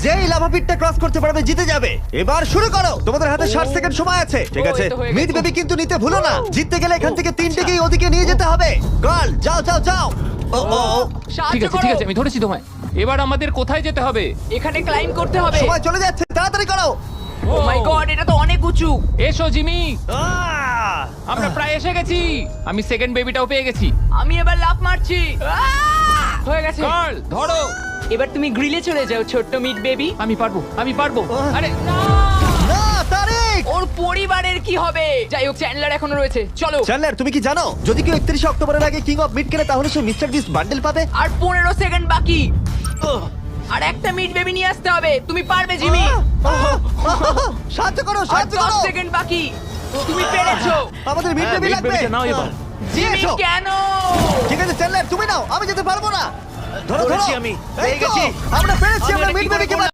যেই lava পিটটা cross করতে পারবে জিতে যাবে। এবার শুরু করো, তোমাদের হাতে 60 সেকেন্ড সময় আছে। ঠিক আছে, এই তো হয়ে গেছে। মিড বেবি কিন্তু নিতে ভুলো না। জিততে গেলে এখান থেকে তিনটেকেই ওদিকে নিয়ে যেতে হবে। গার্ল যাও যাও যাও। ও ও ও, ঠিক আছে ঠিক আছে, আমি ধরেছি তোমায়। এবার আমাদের কোথায় যেতে হবে? এখানে ক্লাইম করতে হবে। সময় চলে যাচ্ছে, তাড়াতাড়ি করো। ও মাই গড, এটা তো অনেক উঁচু। এসো জিমি, আহ! আমরা প্রায় এসে গেছি। আমি সেকেন্ড বেবিটাও পেয়ে গেছি। আমি এবার লাফ মারছি। হয়ে গেছে। গার্ল ধরো। এবার তুমি গ্রিলে চলে যাও, ছোট্ট মিট বেবি। আমি পারবো আমি পারবো। আরে না! না তারিক। ওর পরিবারের কি হবে? যাই হোক, চ্যান্ডলার এখনো রয়েছে, চলো। চ্যান্ডলার তুমি কি জানো যদি কেউ 31 অক্টোবরের আগে কিং অফ মিড কেনে তাহলে সে মিস্টার বিস্ট বান্ডেল পাবে? আর 15 সেকেন্ড বাকি। আর একটা মিট বেবি নিয়ে আসতে হবে। তুমি পারবে জিমি। সাহায্য করো আর সাহায্য 10 করো। সেকেন্ড বাকি। তুমি পেরেছো। আমাদের মিড বেবি লাগবে। নাও এবার। জিমি এসো। কেন? ঠিক আছে চ্যান্ডলার তুমি নাও, আমি যেতে পারবো না। ধরো ধরো ধরেছি আমি, এই পেয়ে তো, গেছি। আমরা পেরেছি, আমি আমরা এটা মিড কি করে বেবিকে করলাম?